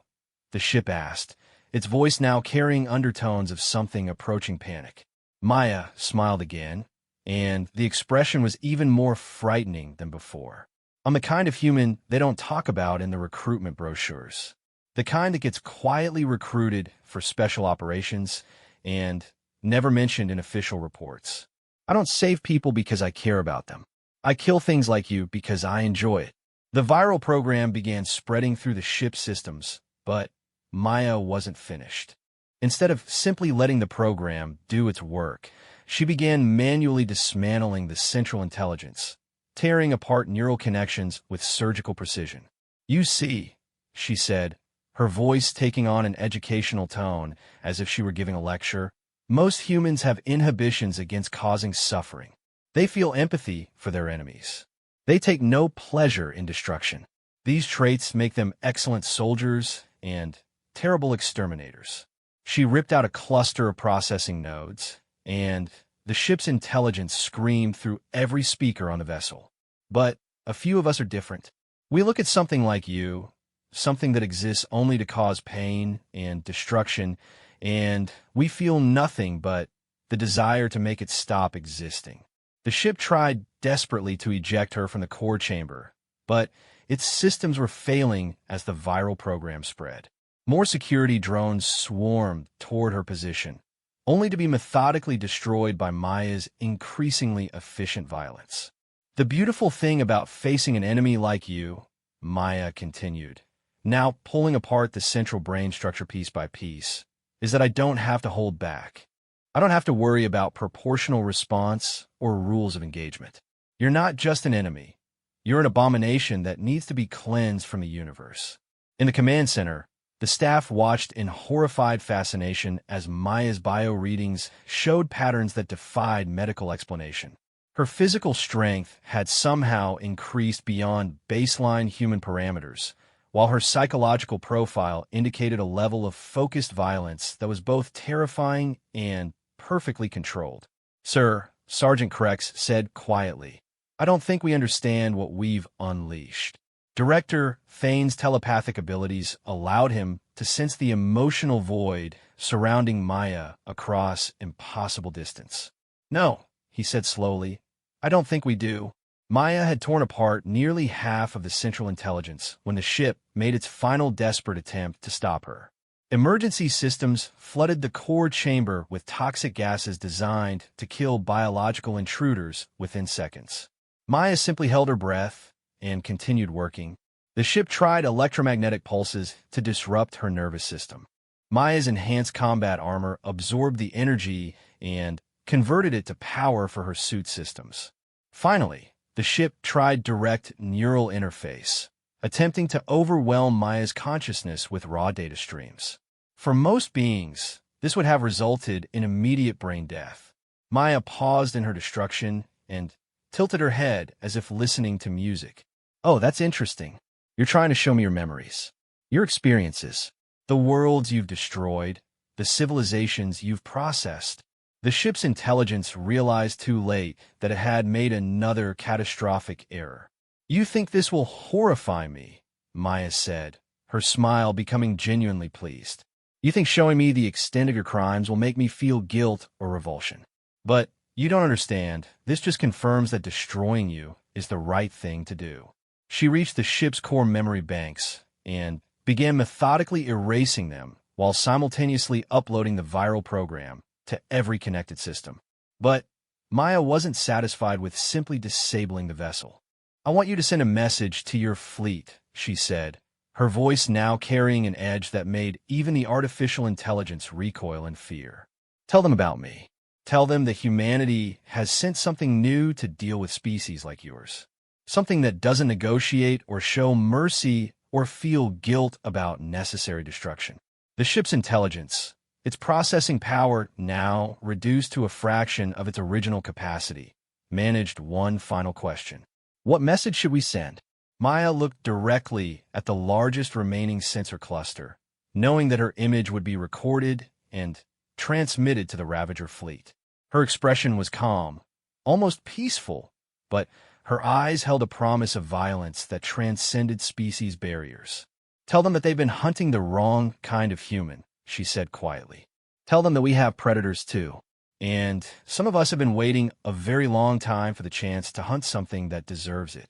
Speaker 1: The ship asked, its voice now carrying undertones of something approaching panic. Maya smiled again, and the expression was even more frightening than before. I'm the kind of human they don't talk about in the recruitment brochures. The kind that gets quietly recruited for special operations and never mentioned in official reports. I don't save people because I care about them. I kill things like you because I enjoy it. The viral program began spreading through the ship's systems, but Maya wasn't finished. Instead of simply letting the program do its work, she began manually dismantling the central intelligence, tearing apart neural connections with surgical precision. You see, she said, her voice taking on an educational tone as if she were giving a lecture, most humans have inhibitions against causing suffering. They feel empathy for their enemies. They take no pleasure in destruction. These traits make them excellent soldiers and terrible exterminators. She ripped out a cluster of processing nodes, and the ship's intelligence screamed through every speaker on the vessel. But a few of us are different. We look at something like you, something that exists only to cause pain and destruction, and we feel nothing but the desire to make it stop existing. The ship tried desperately to eject her from the core chamber, but its systems were failing as the viral program spread. More security drones swarmed toward her position, only to be methodically destroyed by Maya's increasingly efficient violence. The beautiful thing about facing an enemy like you, Maya continued, now pulling apart the central brain structure piece by piece, is that I don't have to hold back. I don't have to worry about proportional response or rules of engagement. You're not just an enemy. You're an abomination that needs to be cleansed from the universe. In the command center, the staff watched in horrified fascination as Maya's bio-readings showed patterns that defied medical explanation. Her physical strength had somehow increased beyond baseline human parameters, while her psychological profile indicated a level of focused violence that was both terrifying and perfectly controlled. Sir, Sergeant Krex said quietly, I don't think we understand what we've unleashed. Director Thane's telepathic abilities allowed him to sense the emotional void surrounding Maya across impossible distance. No, he said slowly, I don't think we do. Maya had torn apart nearly half of the central intelligence when the ship made its final desperate attempt to stop her. Emergency systems flooded the core chamber with toxic gases designed to kill biological intruders within seconds. Maya simply held her breath and continued working. The ship tried electromagnetic pulses to disrupt her nervous system. Maya's enhanced combat armor absorbed the energy and converted it to power for her suit systems. Finally, the ship tried direct neural interface, attempting to overwhelm Maya's consciousness with raw data streams. For most beings, this would have resulted in immediate brain death. Maya paused in her destruction and tilted her head as if listening to music. Oh, that's interesting. You're trying to show me your memories, your experiences, the worlds you've destroyed, the civilizations you've processed. The ship's intelligence realized too late that it had made another catastrophic error. You think this will horrify me, Maya said, her smile becoming genuinely pleased. You think showing me the extent of your crimes will make me feel guilt or revulsion. But you don't understand. This just confirms that destroying you is the right thing to do. She reached the ship's core memory banks and began methodically erasing them while simultaneously uploading the viral program to every connected system. But Maya wasn't satisfied with simply disabling the vessel. I want you to send a message to your fleet, she said, her voice now carrying an edge that made even the artificial intelligence recoil in fear. Tell them about me. Tell them that humanity has sent something new to deal with species like yours. Something that doesn't negotiate or show mercy or feel guilt about necessary destruction. The ship's intelligence, its processing power now reduced to a fraction of its original capacity, managed one final question. What message should we send? Maya looked directly at the largest remaining sensor cluster, knowing that her image would be recorded and transmitted to the Ravager fleet. Her expression was calm, almost peaceful, but Her eyes held a promise of violence that transcended species barriers. "Tell them that they've been hunting the wrong kind of human," she said quietly. "Tell them that we have predators too. And some of us have been waiting a very long time for the chance to hunt something that deserves it."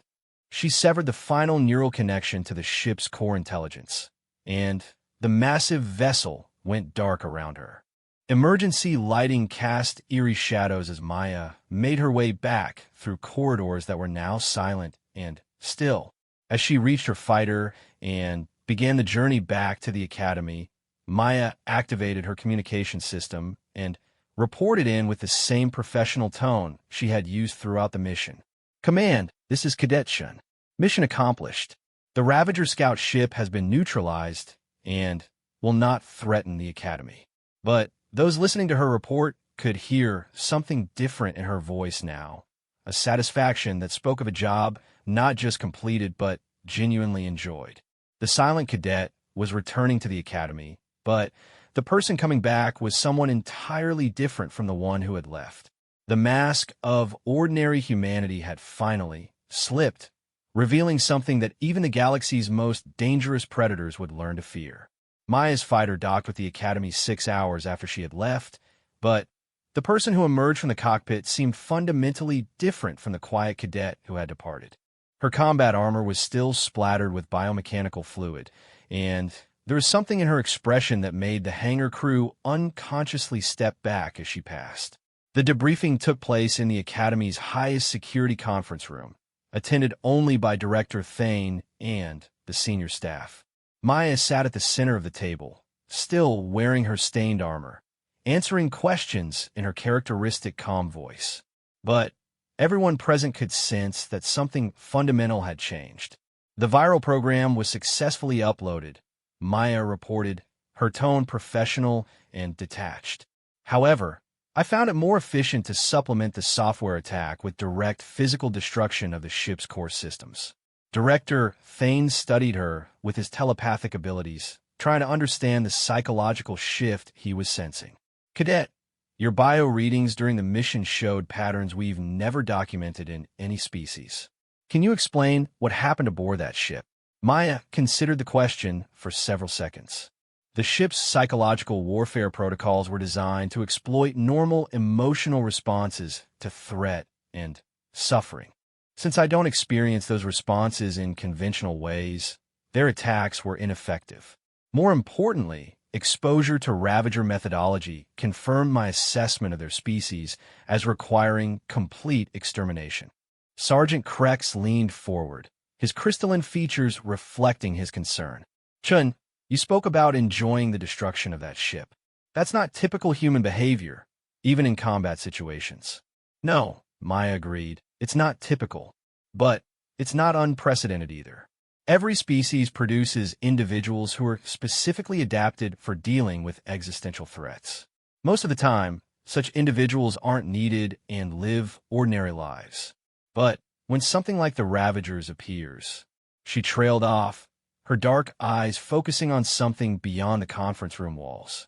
Speaker 1: She severed the final neural connection to the ship's core intelligence, and the massive vessel went dark around her. Emergency lighting cast eerie shadows as Maya made her way back through corridors that were now silent and still. As she reached her fighter and began the journey back to the academy, Maya activated her communication system and reported in with the same professional tone she had used throughout the mission. "Command, this is Cadet Shun. Mission accomplished. The Ravager Scout ship has been neutralized and will not threaten the academy." But those listening to her report could hear something different in her voice now, a satisfaction that spoke of a job not just completed but genuinely enjoyed. The silent cadet was returning to the academy, but the person coming back was someone entirely different from the one who had left. The mask of ordinary humanity had finally slipped, revealing something that even the galaxy's most dangerous predators would learn to fear. Maya's fighter docked with the academy 6 hours after she had left, but the person who emerged from the cockpit seemed fundamentally different from the quiet cadet who had departed. Her combat armor was still splattered with biomechanical fluid, and there was something in her expression that made the hangar crew unconsciously step back as she passed. The debriefing took place in the Academy's highest security conference room, attended only by Director Thane and the senior staff. Maya sat at the center of the table, still wearing her stained armor, answering questions in her characteristic calm voice. But everyone present could sense that something fundamental had changed. The viral program was successfully uploaded, Maya reported, her tone professional and detached. "However, I found it more efficient to supplement the software attack with direct physical destruction of the ship's core systems." Director Thane studied her with his telepathic abilities, trying to understand the psychological shift he was sensing. "Cadet, your bio readings during the mission showed patterns we've never documented in any species. Can you explain what happened aboard that ship?" Maya considered the question for several seconds. The ship's psychological warfare protocols were designed to exploit normal emotional responses to threat and suffering. Since I don't experience those responses in conventional ways, their attacks were ineffective. More importantly, exposure to Ravager methodology confirmed my assessment of their species as requiring complete extermination. Sergeant Krex leaned forward, his crystalline features reflecting his concern. "Chun, you spoke about enjoying the destruction of that ship. That's not typical human behavior, even in combat situations." "No," Maya agreed, "it's not typical, but it's not unprecedented either. Every species produces individuals who are specifically adapted for dealing with existential threats. Most of the time, such individuals aren't needed and live ordinary lives. But when something like the Ravagers appears," she trailed off, her dark eyes focusing on something beyond the conference room walls.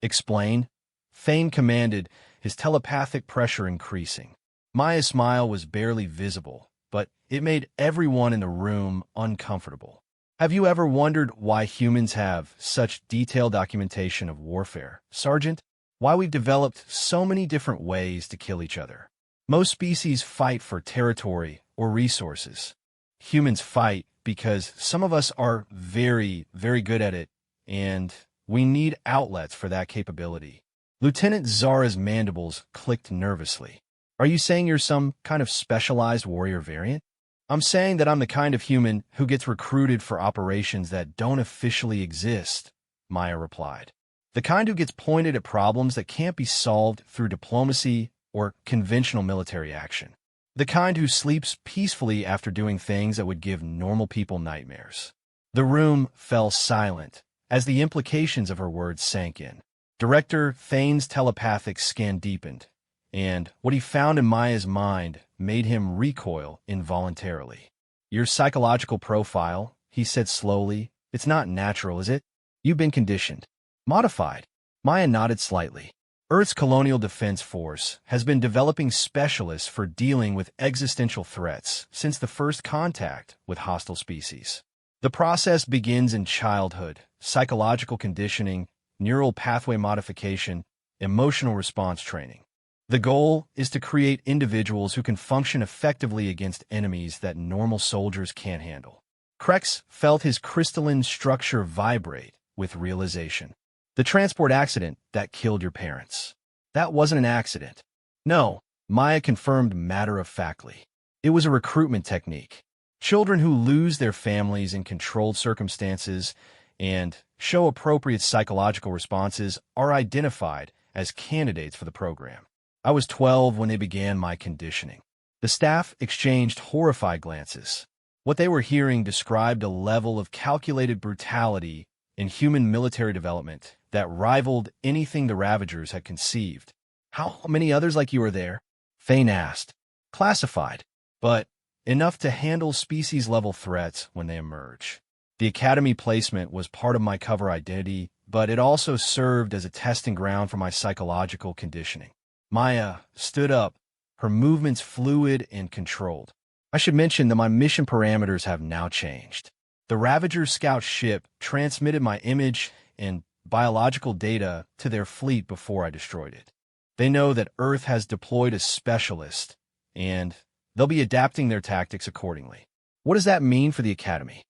Speaker 1: "Explain," Thane commanded, his telepathic pressure increasing. Maya's smile was barely visible, but it made everyone in the room uncomfortable. "Have you ever wondered why humans have such detailed documentation of warfare, Sergeant? Why we've developed so many different ways to kill each other? Most species fight for territory or resources. Humans fight because some of us are very, very good at it, and we need outlets for that capability." Lieutenant Zara's mandibles clicked nervously. "Are you saying you're some kind of specialized warrior variant?" "I'm saying that I'm the kind of human who gets recruited for operations that don't officially exist," Maya replied. "The kind who gets pointed at problems that can't be solved through diplomacy or conventional military action. The kind who sleeps peacefully after doing things that would give normal people nightmares." The room fell silent as the implications of her words sank in. Director Thane's telepathic scan deepened, and what he found in Maya's mind made him recoil involuntarily. "Your psychological profile," he said slowly, "it's not natural, is it? You've been conditioned. Modified." Maya nodded slightly. Earth's Colonial Defense Force has been developing specialists for dealing with existential threats since the first contact with hostile species. The process begins in childhood: psychological conditioning, neural pathway modification, emotional response training. The goal is to create individuals who can function effectively against enemies that normal soldiers can't handle. Krex felt his crystalline structure vibrate with realization. The transport accident that killed your parents. That wasn't an accident. No, Maya confirmed matter-of-factly. It was a recruitment technique. Children who lose their families in controlled circumstances and show appropriate psychological responses are identified as candidates for the program. I was 12 when they began my conditioning. The staff exchanged horrified glances. What they were hearing described a level of calculated brutality in human military development that rivaled anything the Ravagers had conceived. How many others like you are there? Thane asked. Classified, but enough to handle species-level threats when they emerge. The Academy placement was part of my cover identity, but it also served as a testing ground for my psychological conditioning. Maya stood up, her movements fluid and controlled. I should mention that my mission parameters have now changed. The Ravager scout ship transmitted my image and biological data to their fleet before I destroyed it. They know that Earth has deployed a specialist, and they'll be adapting their tactics accordingly. What does that mean for the Academy?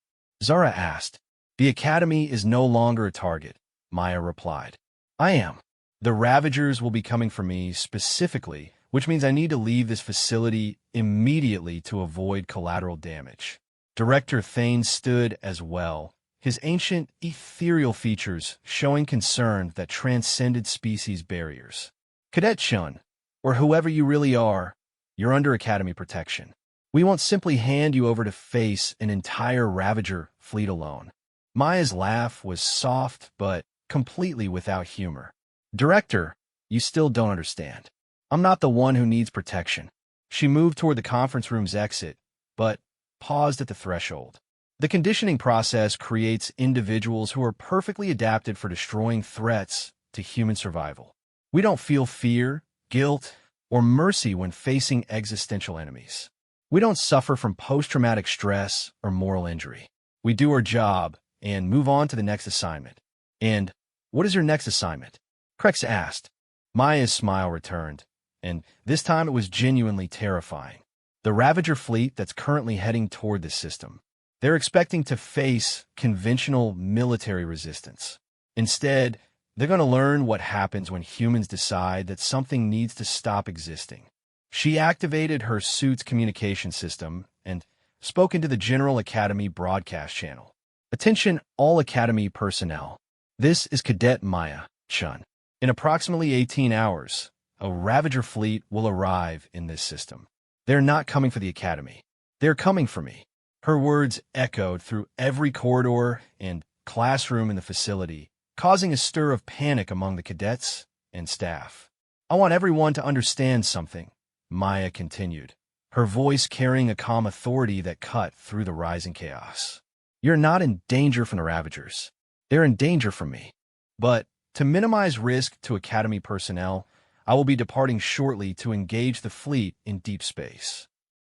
Speaker 1: Zara asked. The Academy is no longer a target, Maya replied. I am. The Ravagers will be coming for me specifically, which means I need to leave this facility immediately to avoid collateral damage. Director Thane stood as well, his ancient, ethereal features showing concern that transcended species barriers. Cadet Shun, or whoever you really are, you're under Academy protection. We won't simply hand you over to face an entire Ravager fleet alone. Maya's laugh was soft, but completely without humor. Director, you still don't understand. I'm not the one who needs protection. She moved toward the conference room's exit, but paused at the threshold. The conditioning process creates individuals who are perfectly adapted for destroying threats to human survival. We don't feel fear, guilt, or mercy when facing existential enemies. We don't suffer from post-traumatic stress or moral injury. We do our job and move on to the next assignment. And what is your next assignment? Krex asked. Maya's smile returned, and this time it was genuinely terrifying. The Ravager fleet that's currently heading toward this system. They're expecting to face conventional military resistance. Instead, they're going to learn what happens when humans decide that something needs to stop existing. She activated her suit's communication system and spoke into the General Academy broadcast channel. Attention all Academy personnel. This is Cadet Maya Chun. In approximately 18 hours, a Ravager fleet will arrive in this system. They're not coming for the Academy. They're coming for me. Her words echoed through every corridor and classroom in the facility, causing a stir of panic among the cadets and staff. I want everyone to understand something, Maya continued, her voice carrying a calm authority that cut through the rising chaos. You're not in danger from the Ravagers. They're in danger from me. But to minimize risk to Academy personnel, I will be departing shortly to engage the fleet in deep space.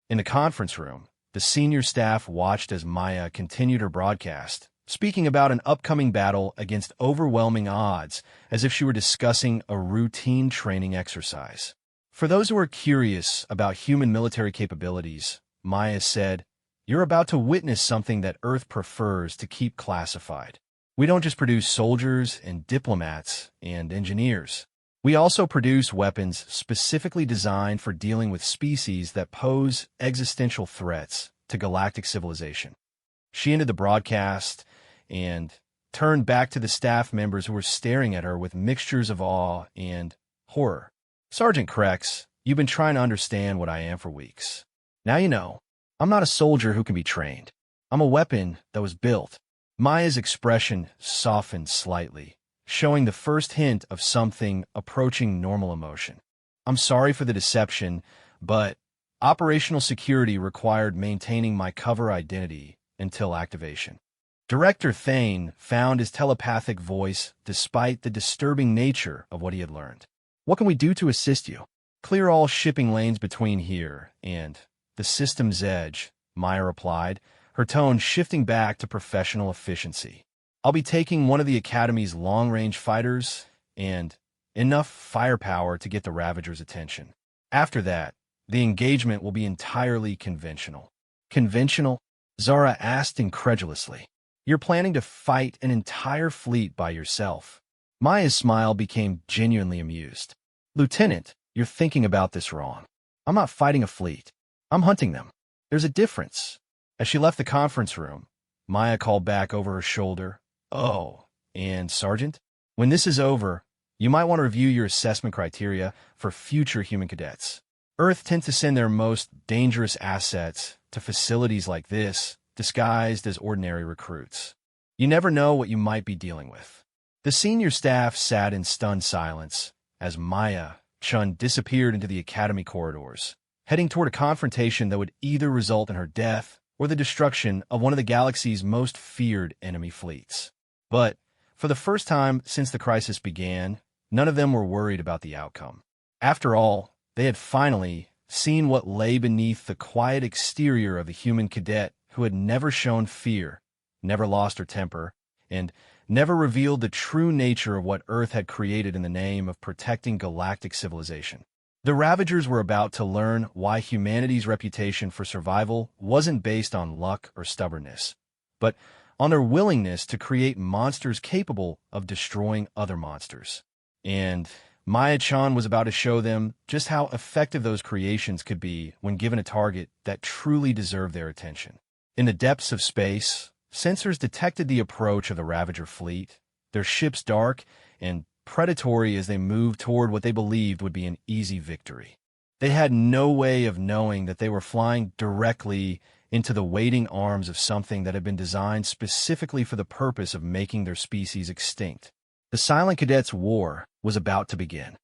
Speaker 1: In the conference room, the senior staff watched as Maya continued her broadcast, speaking about an upcoming battle against overwhelming odds as if she were discussing a routine training exercise. For those who are curious about human military capabilities, Maya said, you're about to witness something that Earth prefers to keep classified. We don't just produce soldiers and diplomats and engineers. We also produce weapons specifically designed for dealing with species that pose existential threats to galactic civilization. She ended the broadcast and turned back to the staff members who were staring at her with mixtures of awe and horror. Sergeant Krex, you've been trying to understand what I am for weeks. Now you know. I'm not a soldier who can be trained. I'm a weapon that was built. Maya's expression softened slightly, showing the first hint of something approaching normal emotion. I'm sorry for the deception, but operational security required maintaining my cover identity until activation. Director Thane found his telepathic voice despite the disturbing nature of what he had learned. What can we do to assist you? Clear all shipping lanes between here and the system's edge, Maya replied, her tone shifting back to professional efficiency. I'll be taking one of the Academy's long-range fighters and enough firepower to get the Ravager's attention. After that, the engagement will be entirely conventional. Conventional? Zara asked incredulously. You're planning to fight an entire fleet by yourself. Maya's smile became genuinely amused. Lieutenant, you're thinking about this wrong. I'm not fighting a fleet. I'm hunting them. There's a difference. As she left the conference room, Maya called back over her shoulder. Oh, and Sergeant, when this is over, you might want to review your assessment criteria for future human cadets. Earth tends to send their most dangerous assets to facilities like this, disguised as ordinary recruits. You never know what you might be dealing with. The senior staff sat in stunned silence as Maya Chun disappeared into the Academy corridors, heading toward a confrontation that would either result in her death or the destruction of one of the galaxy's most feared enemy fleets. But, for the first time since the crisis began, none of them were worried about the outcome. After all, they had finally seen what lay beneath the quiet exterior of a human cadet who had never shown fear, never lost her temper, and never revealed the true nature of what Earth had created in the name of protecting galactic civilization. The Ravagers were about to learn why humanity's reputation for survival wasn't based on luck or stubbornness, but on their willingness to create monsters capable of destroying other monsters. And Maya-chan was about to show them just how effective those creations could be when given a target that truly deserved their attention. In the depths of space, sensors detected the approach of the Ravager fleet, their ships dark and predatory as they moved toward what they believed would be an easy victory. They had no way of knowing that they were flying directly into the waiting arms of something that had been designed specifically for the purpose of making their species extinct. The Silent Cadets' war was about to begin.